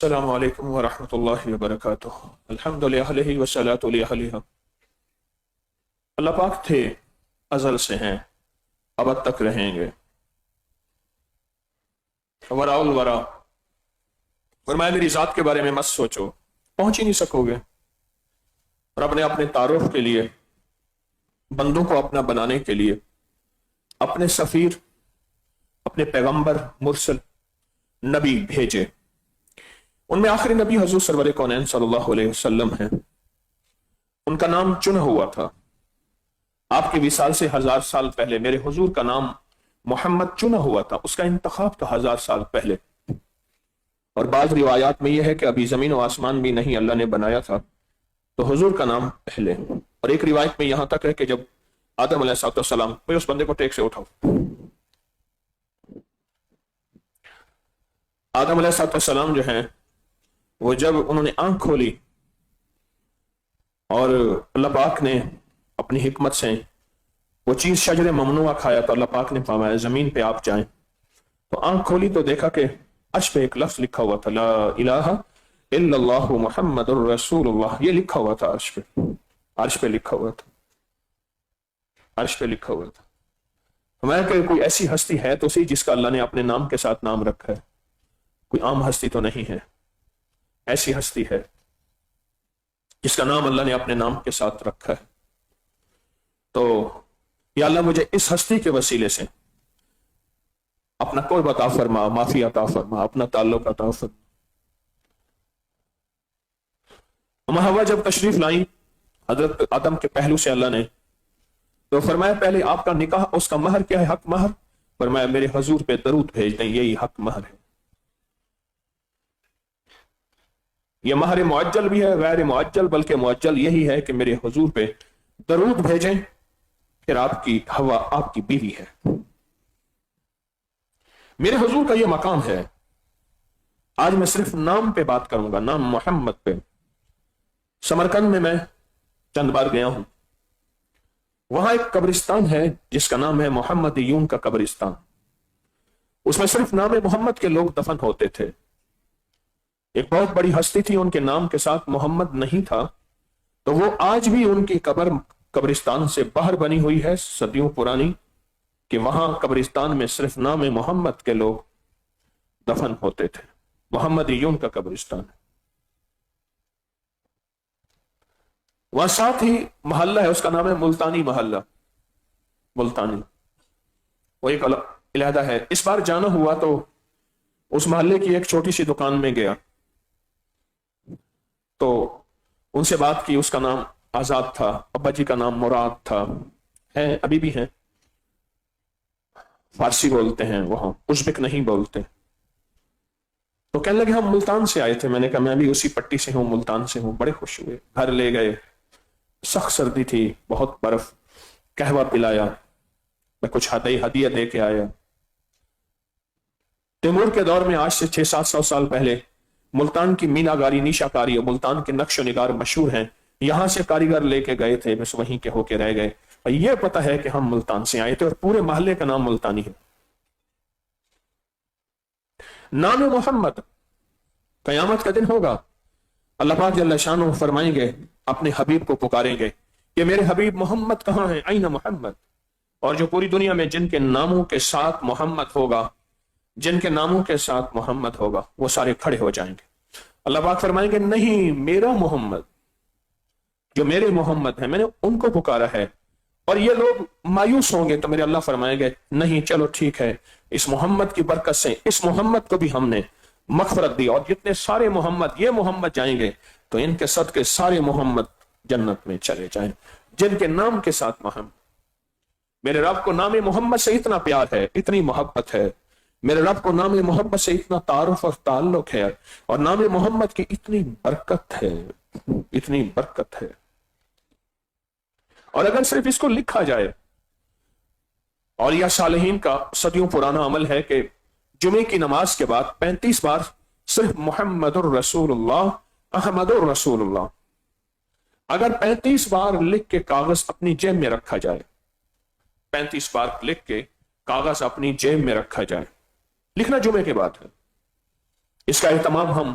السلام علیکم ورحمۃ اللہ وبرکاتہ۔ الحمد للہ وصلاۃ علیہ۔ اللہ پاک تھے، ازل سے ہیں، ابد تک رہیں گے۔ ورا الورا فرمایا میری ذات کے بارے میں مت سوچو، پہنچ ہی نہیں سکو گے۔ رب نے اپنے تعارف کے لیے، بندوں کو اپنا بنانے کے لیے اپنے سفیر، اپنے پیغمبر، مرسل نبی بھیجے۔ ان میں آخری نبی حضور سرور کونین صلی اللہ علیہ وسلم ہیں۔ ان کا نام چنا ہوا تھا۔ آپ کے وصال سے 1000 سال پہلے میرے حضور کا نام محمد چنا ہوا تھا، اس کا انتخاب تھا 1000 سال پہلے۔ اور بعض روایات میں یہ ہے کہ ابھی زمین و آسمان بھی نہیں اللہ نے بنایا تھا، تو حضور کا نام پہلے۔ اور ایک روایت میں یہاں تک ہے کہ جب آدم علیہ السلام، کوئی اس بندے کو ٹیک سے اٹھاؤ، آدم علیہ السلام جو ہیں، وہ جب انہوں نے آنکھ کھولی اور اللہ پاک نے اپنی حکمت سے وہ چیز شجر ممنوعہ کھایا، تو اللہ پاک نے فرمایا زمین پہ آپ جائیں۔ تو آنکھ کھولی تو دیکھا کہ عرش پہ ایک لفظ لکھا ہوا تھا، لا الہ الا اللہ محمد الرسول اللہ، یہ لکھا ہوا تھا عرش پہ، عرش پہ لکھا ہوا تھا، عرش پہ لکھا ہوا تھا۔ فرمایا کہ کوئی ایسی ہستی ہے تو سی جس کا اللہ نے اپنے نام کے ساتھ نام رکھا ہے، کوئی عام ہستی تو نہیں ہے، ایسی ہستی ہے جس کا نام اللہ نے اپنے نام کے ساتھ رکھا ہے۔ تو یا اللہ مجھے اس ہستی کے وسیلے سے اپنا قرب عطا فرما، معافی عطا فرما، اپنا تعلق عطا فرما۔ اما حوا جب تشریف لائیں حضرت آدم کے پہلو سے اللہ نے، تو فرمایا پہلے آپ کا نکاح، اس کا مہر کیا ہے؟ حق مہر۔ فرمایا میرے حضور پہ درود بھیج دیں، یہی حق مہر ہے۔ یہ مہر معجل بھی ہے، غیر معجل، بلکہ معجل یہی ہے کہ میرے حضور پہ درود بھیجیں، پھر آپ کی حوا آپ کی بیوی ہے۔ میرے حضور کا یہ مقام ہے۔ آج میں صرف نام پہ بات کروں گا، نام محمد پہ۔ سمرقند میں چند بار گیا ہوں، وہاں ایک قبرستان ہے جس کا نام ہے محمدیون کا قبرستان۔ اس میں صرف نام محمد کے لوگ دفن ہوتے تھے۔ ایک بہت بڑی ہستی تھی، ان کے نام کے ساتھ محمد نہیں تھا، تو وہ آج بھی ان کی قبر قبرستان سے باہر بنی ہوئی ہے، صدیوں پرانی، کہ وہاں قبرستان میں صرف نام محمد کے لوگ دفن ہوتے تھے۔ محمدیون کا قبرستان ہے۔ وہاں ساتھ ہی محلہ ہے، اس کا نام ہے ملتانی محلہ، ملتانی، وہ ایک علیحدہ ہے۔ اس بار جانا ہوا تو اس محلے کی ایک چھوٹی سی دکان میں گیا، تو ان سے بات کی۔ اس کا نام آزاد تھا، ابا جی کا نام مراد تھا، ہے ابھی بھی ہیں، فارسی بولتے ہیں، وہاں ازبک نہیں بولتے۔ تو کہنے لگے ہم ملتان سے آئے تھے۔ میں نے کہا میں بھی اسی پٹی سے ہوں، ملتان سے ہوں۔ بڑے خوش ہوئے، گھر لے گئے، سخت سردی تھی، بہت برف، قہوہ پلایا، میں کچھ ہدیہ دے کے آیا۔ تیمور کے دور میں آج سے 600-700 سال پہلے ملتان کی مینا گاری، نیشا کاری اور ملتان کے نقش و نگار مشہور ہیں۔ یہاں سے کاریگر لے کے گئے تھے، بس وہیں کے ہو کے رہ گئے، اور یہ پتا ہے کہ ہم ملتان سے آئے تھے، اور پورے محلے کا نام ملتانی ہے۔ نام محمد، قیامت کا دن ہوگا، اللہ پاک جل شانہ فرمائیں گے، اپنے حبیب کو پکاریں گے کہ میرے حبیب محمد کہاں ہیں؟ این محمد؟ اور جو پوری دنیا میں جن کے ناموں کے ساتھ محمد ہوگا، جن کے ناموں کے ساتھ محمد ہوگا، وہ سارے کھڑے ہو جائیں گے۔ اللہ پاک فرمائیں گے نہیں، میرا محمد، جو میرے محمد ہیں، میں نے ان کو پکارا ہے۔ اور یہ لوگ مایوس ہوں گے، تو میرے اللہ فرمائیں گے نہیں، چلو ٹھیک ہے، اس محمد کی برکت سے اس محمد کو بھی ہم نے مغفرت دی، اور جتنے سارے محمد، یہ محمد جائیں گے تو ان کے صدقے سارے محمد جنت میں چلے جائیں، جن کے نام کے ساتھ محمد۔ میرے رب کو نام محمد سے اتنا پیار ہے، اتنی محبت ہے، میرے رب کو نام محمد سے اتنا تعارف اور تعلق ہے، اور نام محمد کی اتنی برکت ہے، اتنی برکت ہے۔ اور اگر صرف اس کو لکھا جائے، اور یہ صالحین کا صدیوں پرانا عمل ہے کہ جمعے کی نماز کے بعد 35 بار صرف محمد الرسول اللہ، احمد الرسول اللہ، اگر 35 بار لکھ کے کاغذ اپنی جیب میں رکھا جائے، 35 بار لکھ کے کاغذ اپنی جیب میں رکھا جائے، لکھنا جمعے کے بعد ہے، اس کا اہتمام ہم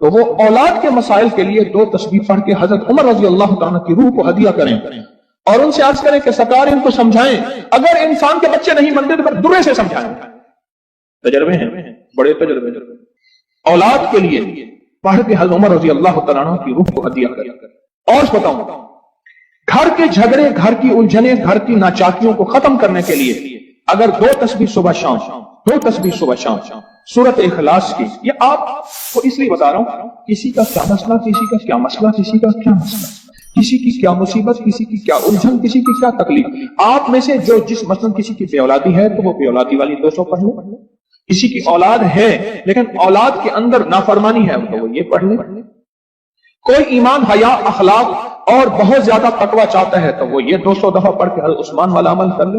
تو وہ اولاد کے مسائل کے لیے 2 تسبیح پڑھ کے حضرت عمر رضی اللہ تعالیٰ کی روح کو ہدیہ کریں اور ان سے عرض کریں کہ سرکار ان کو سمجھائیں، اگر انسان کے بچے نہیں بنتے تو پھر درے سے سمجھائیں۔ تجربے ہیں، بڑے تجربے۔ اولاد کے لیے پڑھ کے حضرت عمر رضی اللہ تعالیٰ کی روح کو ہدیہ کریں۔ اور بتاؤں، گھر کے جھگڑے، گھر کی الجھنیں، گھر کی ناچاکیوں کو ختم کرنے کے لیے اگر 2 تسبیح صبح شام، 2 تسبیح صبح شام سورۃ اخلاص کی، یہ آپ کو اس لیے بتا رہا ہوں، کسی کا کیا مسئلہ، کسی کا کیا مسئلہ، کسی کا کیا مسئلہ، کسی کی کیا مصیبت، کسی کی کیا الجھن، کسی کی کیا تکلیف، آپ میں سے جو جس مثلا کسی کی بے اولادی ہے تو وہ بے اولادی والی 200 پڑھ لیں، کسی کی اولاد ہے لیکن اولاد کے اندر نافرمانی ہے تو وہ یہ پڑھ لیں، کوئی ایمان، حیا، اخلاق اور بہت زیادہ تقوی چاہتا ہے تو وہ یہ 200 دفعہ پڑھ کے حضرت عثمان والا عمل کر لے،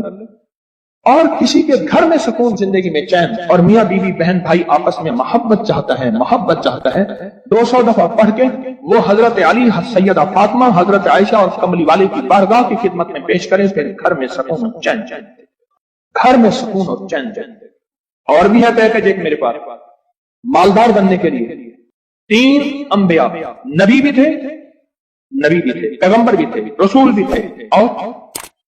اور کسی کے گھر میں سکون، زندگی میں چین، اور میاں بیوی بہن بھائی آپس میں محبت چاہتا ہے 200 دفعہ پڑھ کے وہ حضرت علی، سیدہ فاطمہ، حضرت عائشہ اور کملی والے کی بارگاہ کی خدمت میں پیش کرے، پھر گھر میں سکون اور چین، گھر میں سکون اور چین۔ اور بھی ہے پیکج ایک میرے پاس، مالدار بننے کے لیے 3 انبیاء، نبی بھی تھے، پیغمبر بھی تھے، رسول بھی تھے، اور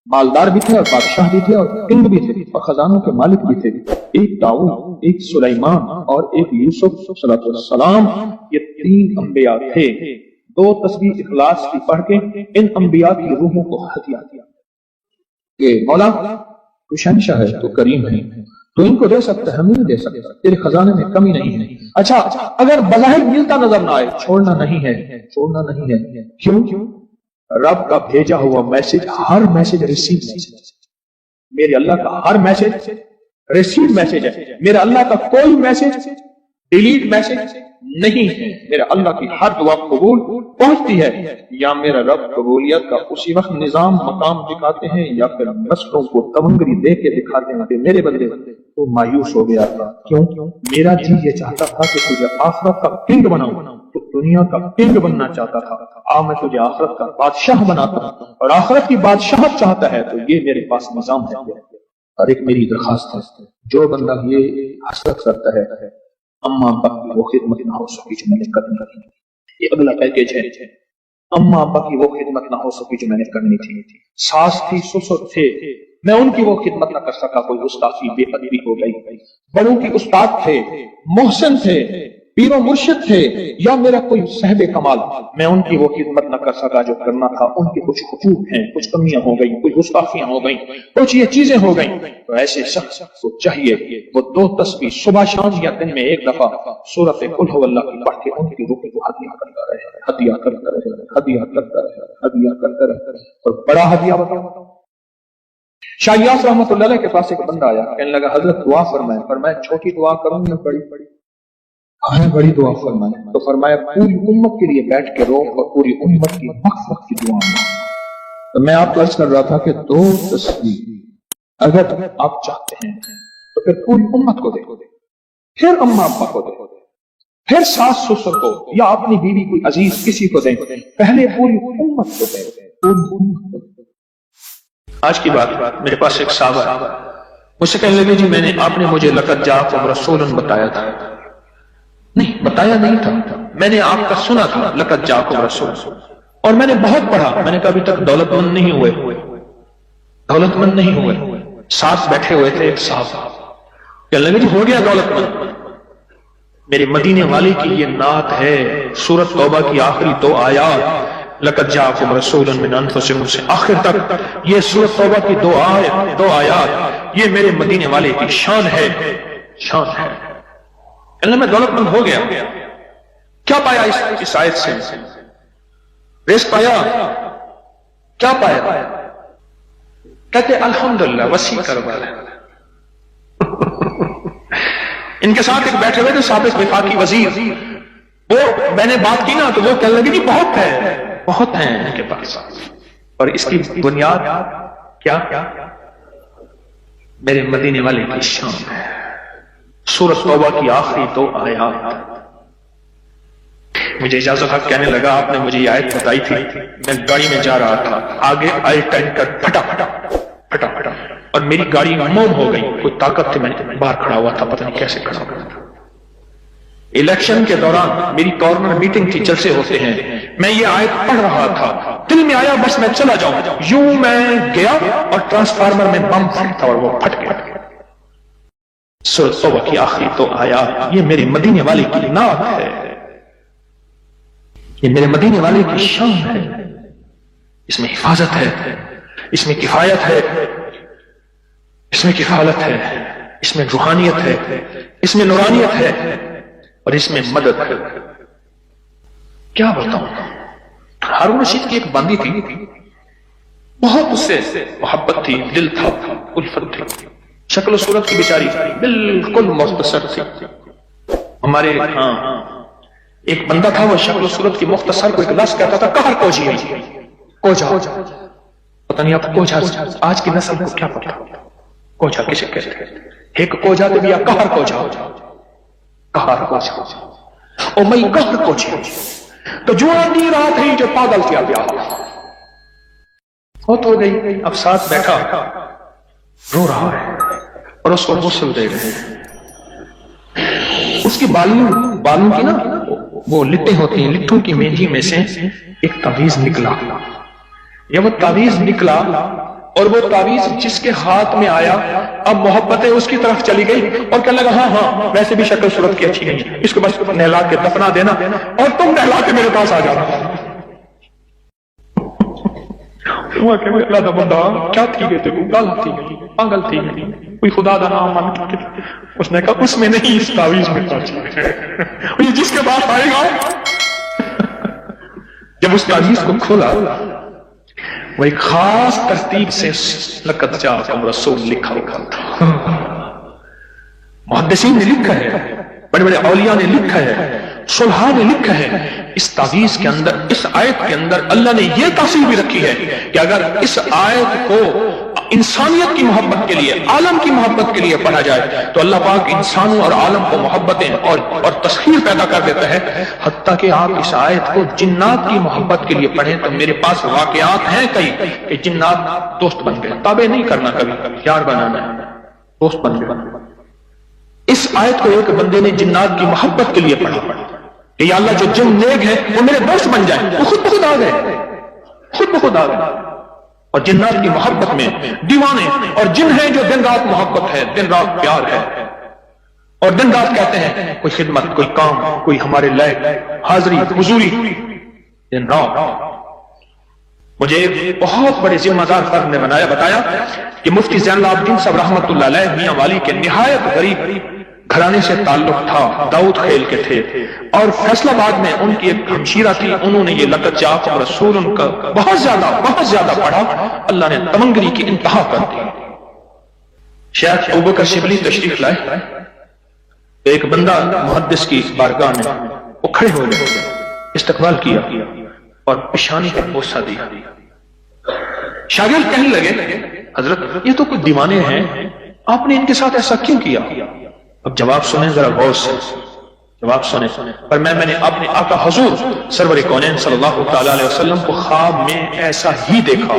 مالدار بھی تھے، اور بادشاہ بھی تھے، اور کنگ بھی تھے، اور خزانوں کے مالک بھی تھے، ایک داؤد، ایک سلیمان اور ایک یوسف صلی اللہ علیہ وسلم، یہ 3 انبیاء تھے۔ 2 تسبیح اخلاص کی پڑھ کے ان انبیاء کی روحوں کو ہدیہ دیا کہ مولا تو شہنشاہ ہے، تو کریم ہے، تو ان کو دے سکتا ہے، ہم نہیں دے سکتا، تیرے خزانے میں کمی نہیں ہے۔ اچھا، اگر بظاہر ملتا نظر نہ آئے، چھوڑنا نہیں ہے، کیوں؟ رب کا بھیجا ہوا میسج، ہر میسج ریسیو میسج، میرے اللہ کا ہر میسج ریسیو میسج ہے، میرا اللہ کا کوئی میسج ڈیلیٹ میسج نہیں ہے، میرا اللہ کی ہر دعا قبول پہنچتی ہے، یا میرا رب قبولیت کا اسی وقت نظام مقام دکھاتے ہیں، یا پھر نسلوں کو تمنگری دے کے دکھاتے ہیں کہ میرے بندے تو مایوس ہو گیا تھا، کیوں؟ میرا جی یہ چاہتا تھا کہ تجھے آخرت کا کنگ بناؤں، تو دنیا کا کنگ بننا چاہتا تھا، میں تجھے آخرت کا بادشاہ بناتا ہوں، اور آخرت کی بادشاہت چاہتا ہے تو یہ میرے پاس نظام ہے۔ اور ایک میری درخواست ہے، جو بندہ یہ حسرت کرتا ہے اما ابا کی وہ خدمت نہ ہو سکی جو میں نے کرنی تھی، یہ اگلا پیکیج ہے، اما ابا کی وہ خدمت نہ ہو سکی جو میں نے کرنی تھی، ساس تھی، سسر تھے، میں ان کی وہ خدمت نہ کر سکا، کوئی استاد بے ادبی ہو گئی، بڑوں کی استاد تھے، محسن تھے، پیر و مرشد تھے، یا میرا کوئی صاحب کمال، میں ان کی وہ خدمت نہ کر سکا جو کرنا تھا، ان کے کچھ حقوق ہیں، کچھ کمیاں ہو گئی، کچھ گستاخیاں ہو گئی، کچھ یہ چیزیں ہو گئیں، تو ایسے شخص کو چاہیے وہ 2 تسبیح صبح شام یا دن میں 1 دفعہ سورۃ قل هو اللہ کی پڑھ کے ان کی روح کو ہدیہ کرتا رہے، اور بڑا ہدیہ بتاؤ، شاہ یاس رحمۃ اللہ علیہ کے پاس ایک بندہ آیا، کہنے لگا حضرت دعا فرمائیں، فرمایا چھوٹی دعا کروں یا بڑی؟ بڑی دعا فرمائیں، تو فرمایا پوری امت کے لیے بیٹھ کے رو اور پوری امت کی مغفرت کی دعا مانگو۔ تو میں آپ کو عرض کر رہا تھا کہ 2 تسبیح اگر آپ چاہتے ہیں تو پھر پوری امت کو دے، پھر اما ابا کو دے، پھر ساس سسر کو، یا اپنی بیوی کوئی عزیز کسی کو دیں، پہلے پوری امت کو دے۔ آج کی بات، میرے پاس ایک صحابہ مجھ سے کہنے لگے جی میں نے، آپ نے مجھے لقد جاءکم رسول بتایا تھا، نہیں بتایا نہیں تھا، میں نے آپ کا سنا تھا لقد جاءکم رسول، اور میں نے بہت پڑھا، میں نے کہا ابھی تک دولت مند نہیں ہوئے، ساتھ بیٹھے ہوئے تھے ایک صاحب، کہنے لگے جی ہو گیا دولت مند، میرے مدینے والے کی یہ نعت ہے، سورۃ توبہ کی آخری 2 آیات، لقد جاءکم رسول من انفسکم سے آخر تک، یہ سورۃ توبہ کی 2 آیات، یہ میرے مدینے والے کی شان ہے۔ اللہ میں دولت مند ہو گیا، کیا پایا اس آیت سے؟ رزق پایا، کیا پایا؟ کہتے الحمدللہ وسیع کاروبار ہے۔ ان کے ساتھ ایک بیٹھے ہوئے تھے سابق وفاقی وزیر، وہ میں نے بات کی نا تو وہ کہنے لگے جی بہت ہیں ان کے پاس، اور اس کی بنیاد کیا؟ میرے مدینے والے کی شان ہے۔ سورۃ توبہ کی آخری 2 آیات، مجھے اجازت حق کہنے لگا آپ نے مجھے یہ آیت بتائی تھی، میں گاڑی میں جا رہا تھا، آگے آئی ٹینکر پھٹا اور میری گاڑی موم ہو گئی، کوئی طاقت تھی، میں باہر کھڑا ہوا تھا، پتہ نہیں کیسے کھڑا ہوا تھا، الیکشن کے دوران میری کارنر میٹنگ تھی، جلسے ہوتے ہیں، میں یہ آیت پڑھ رہا تھا، دل میں آیا بس میں چلا جاؤں، یوں میں گیا اور ٹرانسفارمر میں بم پھٹ تھا اور وہ پھٹ گیا۔ سورۃ توبہ کی آخری تو آیات، یہ میرے مدینے والے کی نعت ہے، یہ میرے مدینے والے کی شان ہے، اس میں حفاظت ہے، اس میں کفایت ہے، اس میں کفالت ہے، اس میں روحانیت ہے، اس میں نورانیت ہے، اور اس میں مدد ہے۔ کیا بتاؤں، ہارون رشید کی ایک باندی تھی، بہت اس سے محبت تھی، دل تھا، الفت تھی، شکل و صورت کی بیچاری بالکل مختصر تھی۔ ہمارے ہاں ایک بندہ تھا، وہ شکل و صورت کی مختصر کو ایک لفظ کہتا تھا کہر کوجی، کوجا، پتہ نہیں آپ کوجا آج کی نسل کو کیا پتا کوجا کسے کہتے ہیں؟ ایک کوجا تو بیا کہر کوجا، کہر کوجا، او میں کہر کوجا تو جو آدھی رات ہے جو پاگل کیا گیا فوت ہو گئی، اب ساتھ بیٹھا رو رہا ہے اور اس کو غسل دے رہے ہیں۔ اس کی بالوں کی نا وہ لٹیں ہوتی ہیں، لٹوں کی مینجی میں سے ایک تعویذ نکلا، یا وہ تعویذ نکلا اور وہ تعویذ جس کے ہاتھ میں آیا اب محبتیں اس کی طرف چلی گئی اور کہنے لگا ہاں ہاں ویسے بھی شکل صورت کی اچھی نہیں، اس کو بس نہلا کے دفنا دینا اور تم نہلا کے میرے پاس آ جانا۔ اللہ دا بندہ کیا تھی گئے تھے، گالا تھی گئی، پاگل تھی گئی، کوئی خدا دا نام مان کے، اس نے کہا اس میں نہیں، اس تعویذ میں یہ جس کے پاس آئے گا۔ جب اس تعویذ کو کھولا وہ ایک خاص ترتیب سے لقد جاءکم رسول لکھا ہوا تھا۔ محدثین نے لکھا ہے، بڑے بڑے اولیاء نے لکھا ہے، صلحاء نے لکھا ہے، اس تعویذ کے اندر، اس آیت کے اندر اللہ نے یہ تاثیر بھی رکھی ہے کہ اگر اس آیت کو انسانیت کی محبت کے لیے، عالم کی محبت کے لیے پڑھا جائے تو اللہ پاک انسانوں اور عالم کو محبتیں اور تسخیر پیدا کر دیتا ہے۔ حتیٰ کہ آپ اس آیت کو جنات کی محبت کے لیے پڑھیں تو میرے پاس واقعات ہیں کئی کہ جنات دوست بن گئے، تابع نہیں کرنا، کبھی یار بنانا ہے، دوست بن گئے۔ اس آیت کو ایک بندے نے جنات کی محبت کے لیے پڑھا کہ یا اللہ جو جن نیک ہیں وہ میرے دوست بن جائیں، وہ خود بخود آ گئے، خود بخود آ گئے۔ اور جنات کی محبت میں دیوانے اور جن ہیں جو دن رات محبت ہے، دن رات پیار ہے، اور دن رات کہتے ہیں کوئی خدمت، کوئی کام، کوئی ہمارے لائق حاضری حضوری، دن رات۔ مجھے ایک بہت بڑے ذمہ دار فرد نے بتایا کہ مفتی زین العابدین صاحب رحمۃ اللہ علیہ میاں والی کے نہایت غریب گھرانے سے تعلق تھا، داؤد خیل کے تھے، اور فیصل آباد میں ان کی ایک ہمشیرہ تھی، انہوں نے یہ لقد جاءکم رسول ان کا بہت زیادہ پڑھا، اللہ نے تمنگری کی انتہا کر دی۔ شیخ ابوبکر شبلی تشریف لائے، ایک بندہ محدث کی بارگاہ میں وہ کھڑے ہو گئے، استقبال کیا اور پیشانی پر بوسہ دیا۔ شاگرد کہنے لگے حضرت یہ تو کوئی دیوانے ہیں، آپ نے ان کے ساتھ ایسا کیوں کیا؟ اب جواب سنیں ذرا غور سے، جواب سنیں۔ پر میں نے اپنے آقا حضور سرور کونین صلی اللہ تعالی علیہ وسلم کو خواب میں ایسا ہی دیکھا۔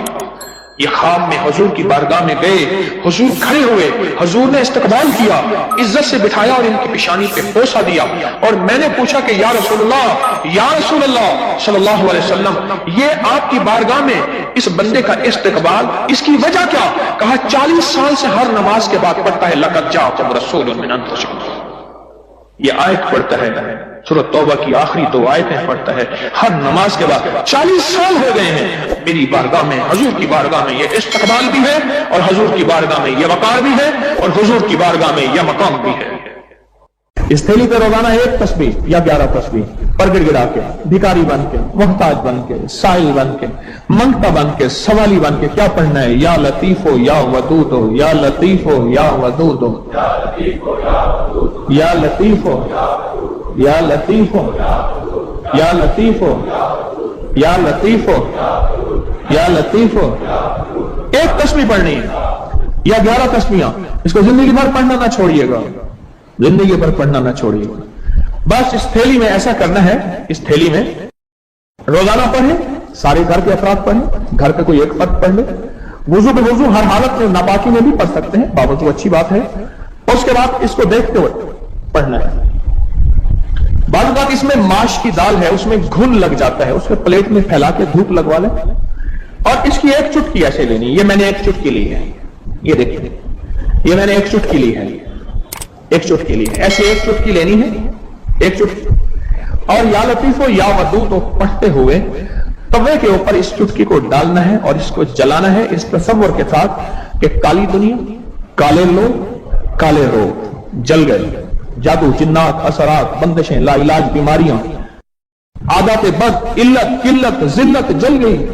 یہ خواب میں حضور کی بارگاہ میں گئے، حضور کھڑے ہوئے، حضور نے استقبال کیا، عزت سے بٹھایا اور ان کی پیشانی پہ بوسہ دیا، اور میں نے پوچھا کہ یا رسول اللہ صلی اللہ علیہ وسلم، یہ آپ کی بارگاہ میں اس بندے کا استقبال، اس کی وجہ کیا؟ کہا 40 سال سے ہر نماز کے بعد پڑھتا ہے لقد جاءکم رسول من انفسکم۔ یہ آیت پڑھتا ہے، سورۃ توبہ کی آخری 2 آیتیں پڑھتا ہے ہر نماز کے بعد۔ 40 سال ہو گئے ہیں میری بارگاہ میں، حضور کی بارگاہ میں یہ استقبال بھی ہے، اور حضور کی بارگاہ میں یہ وقار بھی ہے، اور حضور کی بارگاہ میں یہ مقام بھی ہے۔ اس تھیلی پہ روزانہ 1 تسبیح یا 11 تسبیح پر گڑ گڑا کے، بھکاری بن کے، محتاج بن کے، سائل بن کے، منگتا بن کے، سوالی بن کے کیا پڑھنا ہے؟ یا لطیف ہو یا ودود ہو، یا لطیف ہو یا ودود ہو، یا لطیف ہو یا لطیف ہو، یا لطیف ہو یا لطیف ہو، یا لطیف ہو۔ 1 تسبیح پڑھنی ہے یا 11 تسبیحاں، اس کو زندگی بھر پڑھنا نہ چھوڑیے گا، زندگی بھر پڑھنا نہ چھوڑیے گا۔ بس اس تھیلی میں ایسا کرنا ہے، اس تھیلی میں روزانہ پڑھیں، سارے گھر کے افراد پڑھیں، گھر کا کوئی ایک فرد پڑھ لے، وضو بے وضو ہر حالت میں ناپاکی میں بھی پڑھ سکتے ہیں، باوضو اچھی بات ہے، اور اس کے بعد اس کو دیکھتے ہوئے پڑھنا ہے۔ بعض اوقات اس میں ماش کی دال ہے، اس میں گھل لگ جاتا ہے، اس میں پلیٹ میں پھیلا کے دھوپ لگوا لیں اور اس کی ایک چٹکی ایسے لینی. یہ میں نے ایک چٹکی لی ہے، یہ دیکھیے، یہ میں نے ایک چٹکی لی ہے، ایک چٹکی لی ہے، ایسے ایک چٹکی لینی ہے، ایک چٹکی، اور یا لطیف و یا ودود کو پڑھتے ہوئے توے کے اوپر اس چٹکی کو ڈالنا ہے اور اس کو جلانا ہے اس تصور کے ساتھ کہ کالی دنیا، کالے لوگ، کالے روگ جل گئے، جادو، جنات، اثرات، بندشیں، لا علاج بیماریاں، عادات بد، علت، قلت، ذلت جل گئی.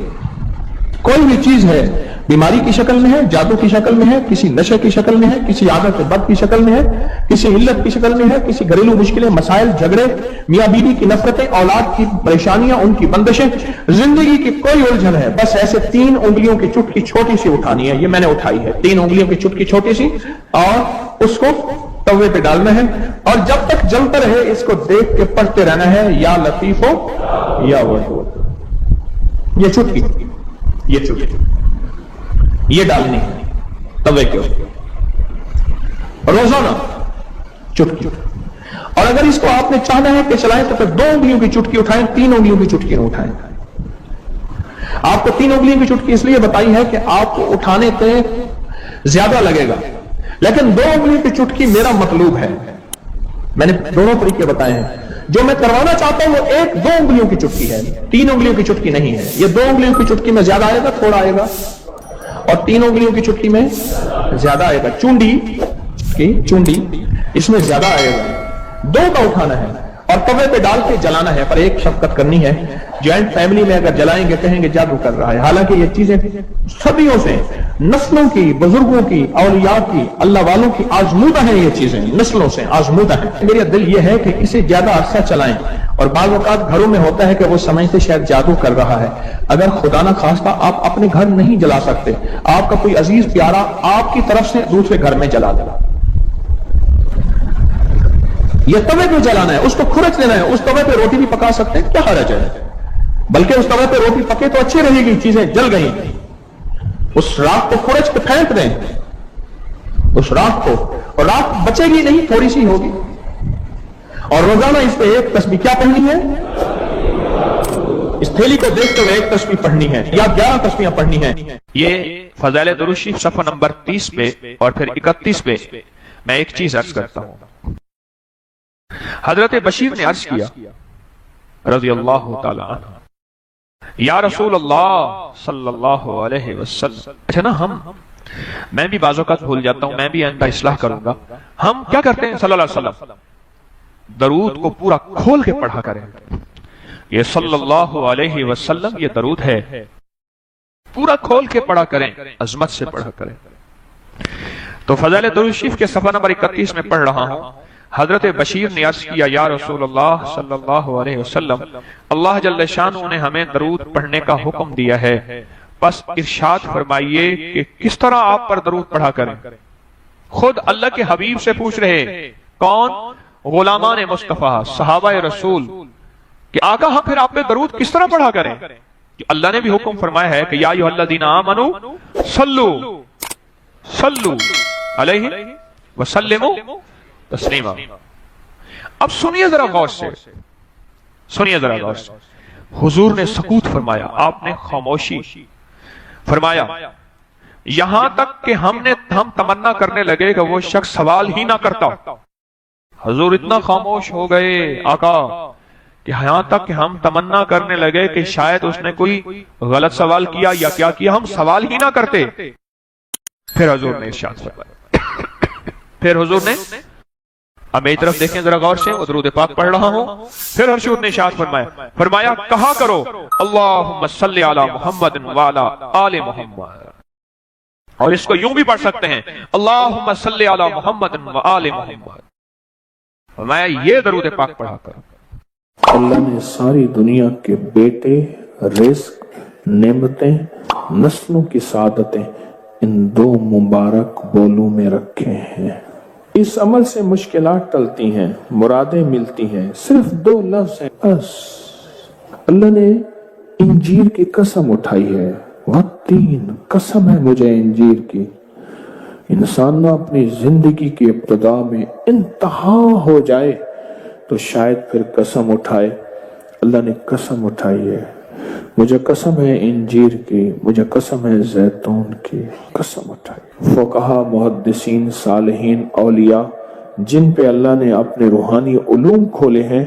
کوئی بھی چیز ہے بیماری کی شکل میں ہے، جادو کی شکل میں ہے، کسی نشے کی شکل میں ہے، کسی عادت بد کی شکل میں ہے، کسی علت کی شکل میں ہے، کسی گھریلو مشکلیں، مسائل، جھگڑے، میاں بیوی کی نفرتیں، اولاد کی پریشانیاں، ان کی بندشیں، زندگی کی کوئی الجھن ہے، بس ایسے 3 انگلیوں کی چٹکی چھوٹی سی اٹھانی ہے. یہ میں نے اٹھائی ہے، 3 انگلیوں کی چٹکی چھوٹی سی، اور اس کو توے پہ ڈالنا ہے اور جب تک جلتا رہے اس کو دیکھ کے پڑھتے رہنا ہے، یا لطیف ہو یا ودود. یہ چٹکی، یہ چٹکی یہ ڈالنی ہے توے کے اوپر روزانہ چٹکی. اور اگر اس کو آپ نے چاہنا ہے کہ چلائیں تو پھر 2 انگلیوں کی چٹکی اٹھائیں، 3 انگلیوں کی چٹکی نہ اٹھائیں. آپ کو 3 انگلیوں کی چٹکی اس لیے بتائی ہے کہ آپ کو اٹھانے پہ زیادہ لگے گا، لیکن 2 انگلیوں کی چٹکی میرا مطلوب ہے. میں نے دونوں طریقے بتائے ہیں. جو میں کروانا چاہتا ہوں وہ 1-2 انگلیوں کی چٹکی ہے، 3 انگلیوں کی چٹکی نہیں ہے. یہ 2 انگلیوں کی چٹکی میں زیادہ آئے گا، تھوڑا آئے گا، اور 3 انگلیوں کی چٹکی میں زیادہ آئے گا. چونڈی اس میں زیادہ آئے گا. 2 کا اٹھانا ہے اور توے پہ ڈال کے جلانا ہے. پر ایک شفقت کرنی ہے، جوائنٹ فیملی میں اگر جلائیں گے کہیں گے جادو کر رہا ہے. حالانکہ یہ چیزیں صدیوں سے نسلوں کی، بزرگوں کی، اولیاء کی، اللہ والوں کی آزمودہ ہیں. یہ چیزیں نسلوں سے آزمودہ ہیں. میرا دل یہ ہے کہ اسے زیادہ عرصہ چلائیں. اور بعض اوقات گھروں میں ہوتا ہے کہ وہ سمجھتے شاید جادو کر رہا ہے. اگر خدا نہ خواستہ آپ اپنے گھر نہیں جلا سکتے، آپ کا کوئی عزیز پیارا آپ کی طرف سے دوسرے گھر میں جلا دے. یہ توے پہ جلانا ہے، اس کو کھرچ لینا ہے. اس توے پہ روٹی بھی پکا سکتے ہیں، کیا حرج ہے؟ بلکہ اس توے پہ روٹی پکے تو اچھی رہے گی. چیزیں جل گئی، اس راکھ کو کھرچ کے پھینک دیں، اس راکھ کو، اور راکھ بچے گی نہیں، تھوڑی سی ہوگی. اور روزانہ اس پہ 1 تسبیح کیا پڑھنی ہے؟ اس تھیلی کو دیکھتے ہوئے 1 تسبیح پڑھنی ہے یا 11 تسبیحاں پڑھنی ہیں. یہ فضائل درود شریف صفحہ نمبر 30 پہ اور پھر 31 پہ میں ایک چیز عرض کرتا ہوں. حضرت بشیر نے عرض کیا رضی اللہ تعالی عنہ، یا رسول اللہ صلی اللہ علیہ وسلم. اچھا نا، میں بھی بعض اوقات بھول جاتا ہوں، میں بھی آئندہ اصلاح کروں گا. ہم کیا کرتے ہیں صلی اللہ علیہ وسلم؟ درود کو پورا کھول کے پڑھا کریں. یہ صلی اللہ علیہ وسلم یہ درود ہے، پورا کھول کے پڑھا کریں، عظمت سے پڑھا کریں. تو فضائل درود شریف کے صفحہ نمبر 31 میں پڑھ رہا ہوں. حضرت بشیر نے عرض کیا، یا رسول اللہ صلی اللہ علیہ وسلم، اللہ جل شانہ نے ہمیں درود پڑھنے کا حکم دیا ہے، بس ارشاد فرمائیے کہ کس طرح آپ پر درود پڑھا کریں. خود اللہ کے حبیب سے پوچھ رہے، کون؟ غلامان مصطفیٰ، صحابہ رسول، کہ آقا ہم پھر آپ پہ درود کس طرح پڑھا کریں؟ کہ اللہ نے بھی حکم فرمایا ہے کہ یا ایھا الذین آمنوا صلوا علیہ وسلموا تسلیما. اب سنیے ذرا غور سے، سنیے ذرا غور سے. حضور نے سکوت فرمایا، آپ نے خاموشی فرمایا، یہاں تک کہ ہم تمنا کرنے لگے کہ وہ شخص سوال ہی نہ کرتا. حضور اتنا خاموش ہو گئے آقا کہ یہاں تک کہ ہم تمنا کرنے لگے کہ شاید اس نے کوئی غلط سوال کیا یا کیا کیا، ہم سوال ہی نہ کرتے. پھر حضور نے ارشاد فرمایا، پھر حضور نے، اب میری طرف دیکھیں ذرا غور سے، درود پاک پڑھ رہا ہوں. پھر حضور نے ارشاد فرمایا کہا کرو اللہم صلی علی محمد وعلی آل محمد. اور اس کو یوں بھی پڑھ سکتے ہیں اللہم صلی علی محمد وآل محمد. فرمایا یہ درود پاک پڑھا کرو. اللہ نے ساری دنیا کے بیٹے، رزق، نعمتیں، نسلوں کی سعادتیں ان 2 مبارک بولوں میں رکھے ہیں. اس عمل سے مشکلات ٹلتی ہیں، مرادیں ملتی ہیں. صرف 2 لفظ ہیں بس. اللہ نے انجیر کی قسم اٹھائی ہے، والتین، قسم ہے مجھے انجیر کی. انسان نہ اپنی زندگی کی ابتدا میں انتہا ہو جائے تو شاید پھر قسم اٹھائے. اللہ نے قسم اٹھائی ہے, مجھے قسم ہے انجیر کی, مجھے قسم ہے زیتون کی, قسم اٹھائی. فقہا, محدثین, صالحین, اولیاء جن پہ اللہ نے اپنے روحانی علوم کھولے ہیں,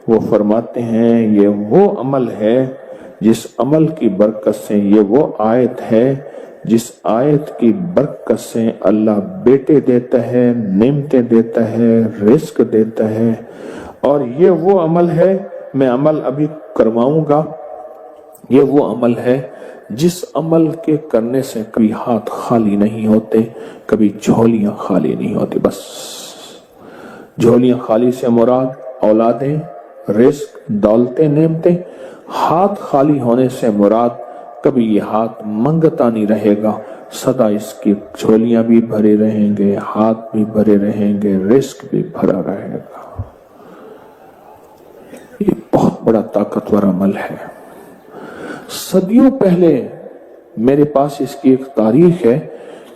وہ فرماتے ہیں یہ وہ عمل ہے جس عمل کی برکت سے, یہ وہ آیت ہے جس آیت کی برکت سے اللہ بیٹے دیتا ہے, نعمتیں دیتا ہے, رزق دیتا ہے. اور یہ وہ عمل ہے, میں عمل ابھی کرواؤں گا, یہ وہ عمل ہے جس عمل کے کرنے سے کبھی ہاتھ خالی نہیں ہوتے, کبھی جھولیاں خالی نہیں ہوتی. بس جھولیاں خالی سے مراد اولادیں, رزق, دولتیں, نعمتیں. ہاتھ خالی ہونے سے مراد کبھی یہ ہاتھ منگتا نہیں رہے گا, سدا اس کی جھولیاں بھی بھرے رہیں گے, ہاتھ بھی بھرے رہیں گے, رزق بھی بھرا رہے گا. یہ بہت بڑا طاقتور عمل ہے. صدیوں پہلے میرے پاس اس کی ایک تاریخ ہے.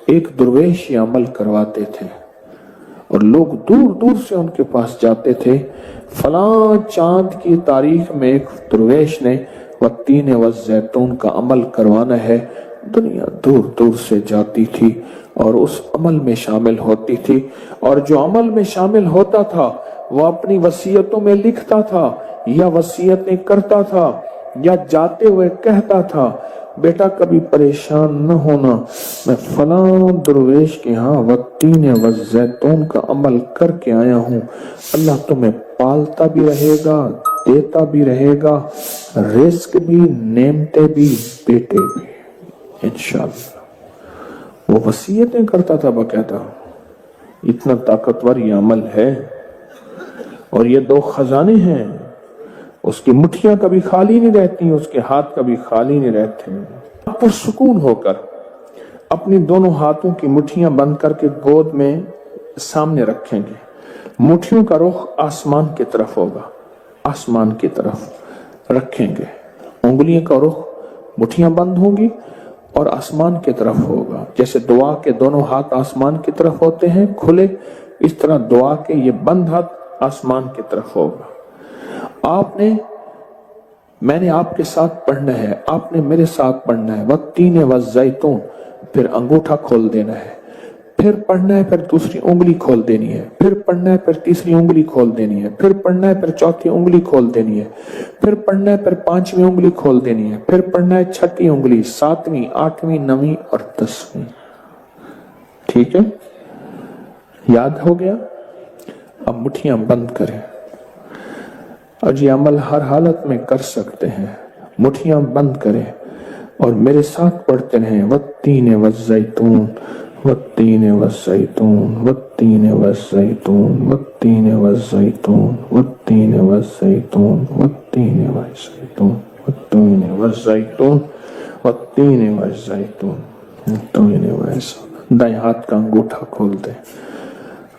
ایک درویش یہ عمل کرواتے تھے اور لوگ دور دور سے ان کے پاس جاتے تھے. فلاں چاند کی تاریخ میں ایک درویش نے والتین والزیتون کا عمل کروانا ہے. دنیا دور دور سے جاتی تھی اور اس عمل میں شامل ہوتی تھی, اور جو عمل میں شامل ہوتا تھا وہ اپنی وصیتوں میں لکھتا تھا یا وصیتیں کرتا تھا یا جاتے ہوئے کہتا تھا, بیٹا کبھی پریشان نہ ہونا, میں فلاں درویش کے ہاں والتین والزیتون کا عمل کر کے آیا ہوں, اللہ تمہیں پالتا بھی رہے گا, دیتا بھی رہے گا, رزق بھی, نعمتیں بھی, بیٹے بھی, انشاءاللہ. وہ وصیتیں کرتا تھا باقاعدہ. اتنا طاقتور یہ عمل ہے. اور یہ دو خزانے ہیں, اس کی مٹھیاں کبھی خالی نہیں رہتی, اس کے ہاتھ کبھی خالی نہیں رہتے. پرسکون ہو کر اپنی دونوں ہاتھوں کی مٹھیاں بند کر کے گود میں سامنے رکھیں گے. مٹھیوں کا رخ آسمان کی طرف ہوگا, آسمان کی طرف رکھیں گے. انگلیوں کا رخ, مٹھیاں بند ہوں گی اور آسمان کی طرف ہوگا. جیسے دعا کے دونوں ہاتھ آسمان کی طرف ہوتے ہیں کھلے, اس طرح دعا کے یہ بند ہاتھ آسمان کی طرف ہوگا. میں نے آپ کے ساتھ پڑھنا ہے, آپ نے میرے ساتھ پڑھنا ہے. والتین والزیتون, پھر انگوٹھا کھول دینا ہے, پھر پڑھنا ہے, پھر دوسری انگلی کھول دینی ہے, پھر پڑھنا ہے, پھر تیسری انگلی کھول دینی ہے, پھر پڑھنا ہے, پھر چوتھی انگلی کھول دینی ہے, پھر پڑھنا ہے, پھر پانچویں انگلی کھول دینی ہے, پھر پڑھنا ہے چھٹی انگلی, ساتویں, آٹھویں, نویں اور 10ویں. ٹھیک ہے, یاد ہو گیا؟ اب مٹھیاں بند کریں اور یہ عمل ہر حالت میں کر سکتے ہیں. مٹھیاں بند کریں اور میرے ساتھ پڑھتے رہیں. والتین والزیتون, والتین والزیتون, والتین والزیتون, والتین والزیتون, والتین والزیتون, والتین والزیتون, والتین والزیتون, والتین والزیتون, والتین والزیتون. دائیں ہاتھ کا انگوٹھا کھول دیں.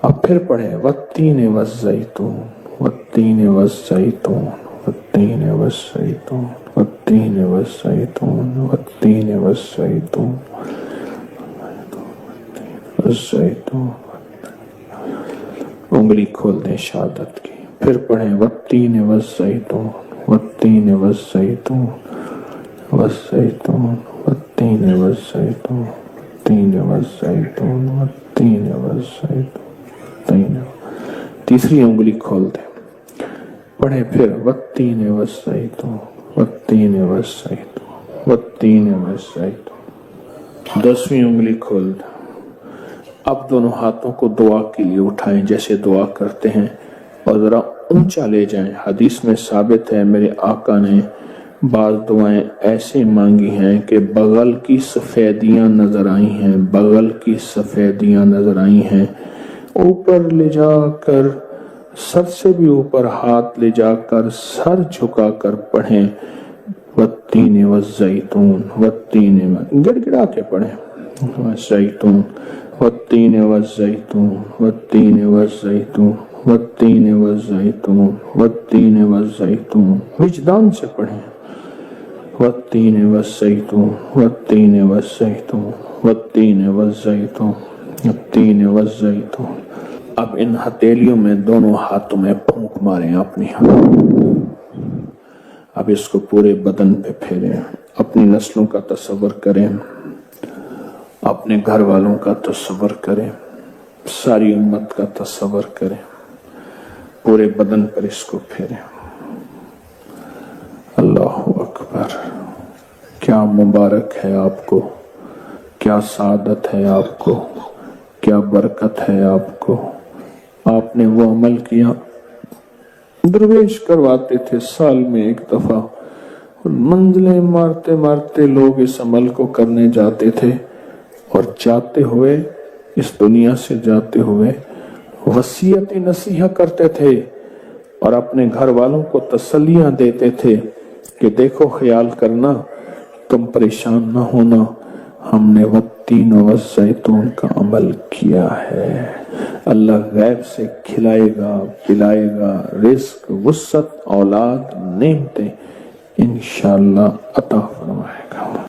اب پھر پڑھیں والتین والزیتون, والتین والزیتون, والتین والزیتون, والتین والزیتون, والتین والزیتون, والزیتون. انگلی کھول دیں شہادت کی. پھر پڑھیں والتین والزیتون, والتین والزیتون, والزیتون, والتین والزیتون, والتین والزیتون, والتین والزیتون. تیسری انگلی کھول دیں. پڑھیں پھر والتین والزیتون, والتین والزیتون, والتین والزیتون. 10ویں انگلی کھول دیں. اب دونوں ہاتھوں کو دعا کے لیے اٹھائیں جیسے دعا کرتے ہیں اور ذرا اونچا لے جائیں. حدیث میں ثابت ہے میرے آقا نے بعض دعائیں ایسے مانگی ہیں کہ بغل کی سفیدیاں نظر آئی ہیں, بغل کی سفیدیاں نظر آئی ہیں. اوپر لے جا کر, سر سے بھی اوپر ہاتھ لے جا کر, سر جھکا کر پڑھیں والتین والزیتون, والتین, گڑ گڑا کے پڑھیں والزیتون, والتین والزیتون, والتین والزیتون, والتین والزیتون, والتین والزیتون. وجدان سے پڑھیں والتین والزیتون, والتین والزیتون, والتین والزیتون, والتین والزیتون. اب ان ہتھیلیوں میں دونوں ہاتھوں میں پھونک ماریں اپنی، اب اس کو پورے بدن پہ پھیریں، اپنی نسلوں کا تصور کریں، اپنے گھر والوں کا تصور کریں، ساری امت کا تصور کریں، پورے بدن پر اس کو پھیریں۔ اللہ اکبر، کیا مبارک ہے آپ کو، کیا سعادت ہے آپ کو، کیا برکت ہے آپ کو۔ آپ نے وہ عمل کیا، درویش کرواتے تھے سال میں ایک دفعہ، اور منزلیں مارتے مارتے لوگ اس عمل کو کرنے جاتے تھے، اور جاتے ہوئے، اس دنیا سے جاتے ہوئے وصیت نصیحت کرتے تھے، اور اپنے گھر والوں کو تسلیاں دیتے تھے کہ دیکھو خیال کرنا، تم پریشان نہ ہونا، ہم نے والتین والزیتون کا عمل کیا ہے۔ اللہ غیب سے کھلائے گا، پلائے گا، رزق، وسعت، اولاد، نعمتیں انشاءاللہ عطا فرمائے گا۔